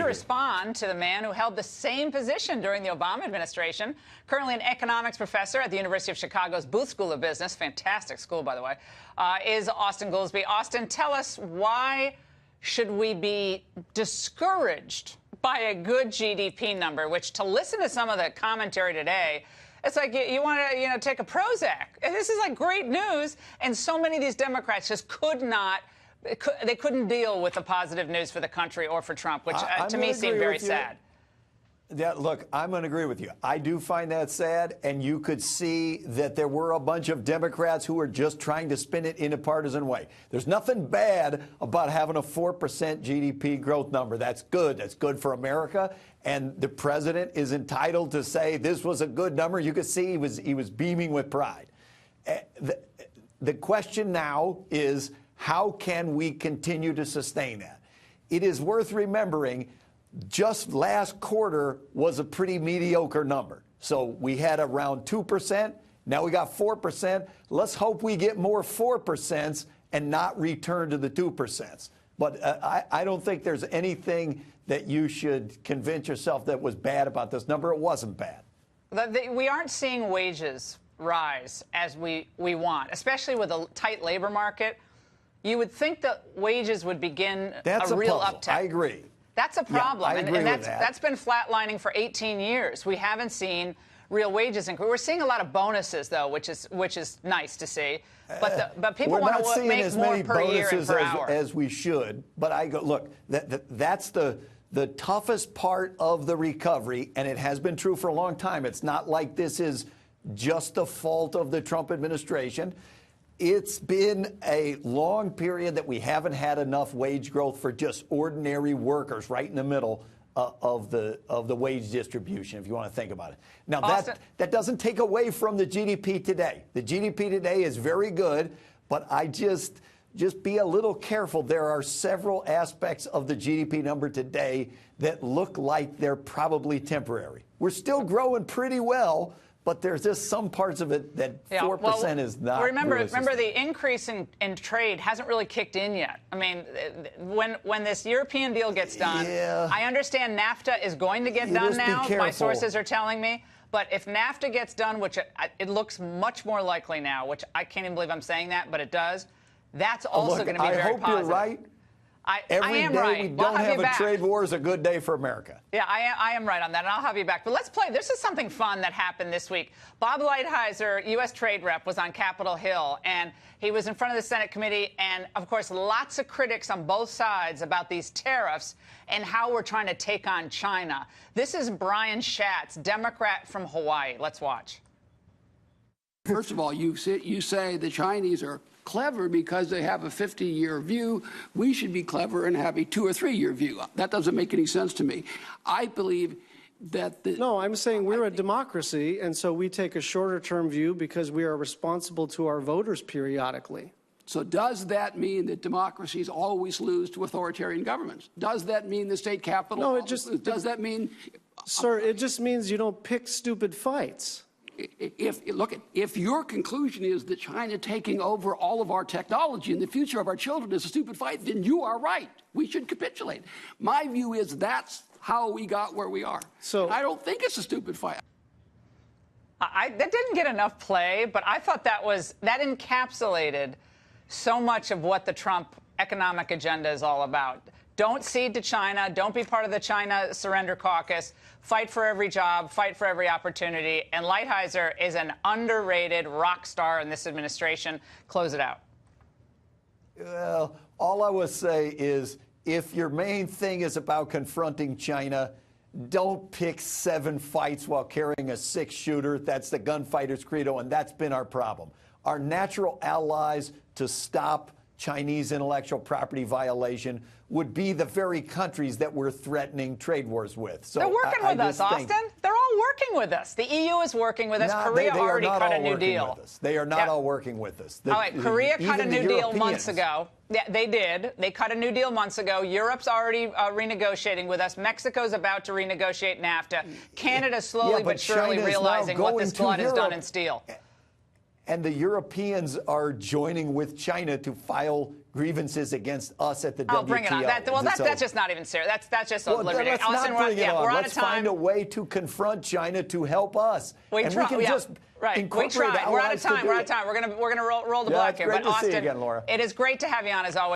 To respond to the man who held the same position during the Obama administration, currently an economics professor at the University of Chicago's Booth School of Business, fantastic school, by the way, is Austan Goolsbee. Austan, tell us, why should we be discouraged by a good GDP number, which, to listen to some of the commentary today, it's like you want to, take a Prozac. And this is like great news, and so many of these Democrats just they couldn't deal with the positive news for the country or for Trump, which to me seemed very sad. Yeah, look, I'm going to agree with you. I do find that sad, and you could see that there were a bunch of Democrats who were just trying to spin it in a partisan way. There's nothing bad about having a 4% GDP growth number. That's good. That's good for America, and the president is entitled to say this was a good number. You could see he was beaming with pride. The question now is, how can we continue to sustain that? It is worth remembering just last quarter was a pretty mediocre number. So we had around 2%. Now we got 4%. Let's hope we get more 4% and not return to the 2%. But I don't think there's anything that you should convince yourself that was bad about this number. It wasn't bad. We aren't seeing wages rise as we want, especially with a tight labor market. You would think that wages would begin a real uptick. I agree. That's a problem, yeah, I agree and with that. That's been flatlining for 18 years. We haven't seen real wages increase. We're seeing a lot of bonuses, though, which is nice to see. But people want to make more per year and per hour. As we should. But I go, look, that's the toughest part of the recovery, and it has been true for a long time. It's not like this is just the fault of the Trump administration. It's been a long period that we haven't had enough wage growth for just ordinary workers, right in the middle of the wage distribution, if you want to think about it. Now, that doesn't take away from the GDP today. The GDP today is very good, but I just be a little careful. There are several aspects of the GDP number today that look like they're probably temporary. We're still growing pretty well, but there's just some parts of it that 4% is not. Remember, the increase in trade hasn't really kicked in yet. I mean, when this European deal gets done, I understand NAFTA is going to get done now. My sources are telling me. But if NAFTA gets done, which it looks much more likely now, which I can't even believe I'm saying that, but it does, that's also going to be very positive. I hope you're right. Every day we don't have a trade war is a good day for America. Yeah, I am right on that, and I'll have you back. But let's play. This is something fun that happened this week. Bob Lighthizer, U.S. Trade Rep, was on Capitol Hill, and he was in front of the Senate committee, and, of course, lots of critics on both sides about these tariffs and how we're trying to take on China. This is Brian Schatz, Democrat from Hawaii. Let's watch. First of all, you say the Chinese are clever because they have a 50-year view. We should be clever and have a 2- or 3-year view. That doesn't make any sense to me. I believe that No, I'm saying we're a democracy, and so we take a shorter-term view because we are responsible to our voters periodically. So does that mean that democracies always lose to authoritarian governments? Does that mean the state capital? No, does that mean? Sir, it just means you don't pick stupid fights. If your conclusion is that China taking over all of our technology and the future of our children is a stupid fight, then you are right. We should capitulate. My view is that's how we got where we are. So I don't think it's a stupid fight. That didn't get enough play, but I thought that encapsulated so much of what the Trump economic agenda is all about. Don't cede to China. Don't be part of the China Surrender Caucus. Fight for every job. Fight for every opportunity. And Lighthizer is an underrated rock star in this administration. Close it out. Well, all I would say is if your main thing is about confronting China, don't pick 7 fights while carrying a 6-shooter. That's the gunfighter's credo, and that's been our problem. Our natural allies to stop Chinese intellectual property violation would be the very countries that we're threatening trade wars with. So they're working with us, Austan. They're all working with us. The EU is working with us. Korea already cut a new deal. They are not all working with us. All right, Korea cut a new deal months ago. Yeah, they did. They cut a new deal months ago. Europe's already renegotiating with us. Mexico's about to renegotiate NAFTA. Canada's slowly but surely realizing what this blood has done in steel. and the Europeans are joining with China to file grievances against us at the WTO. Oh, bring it on. That's just not even serious. That's just a liberty. Let's Austin, not bring it on. we're out Let's of time. find a way to confront China to help us. We can just incorporate we tried. We're out of allies to time. do We're out it. of time. We're gonna roll the block here. It's great But to see you Austin, again, Laura. it is great to have you on as always.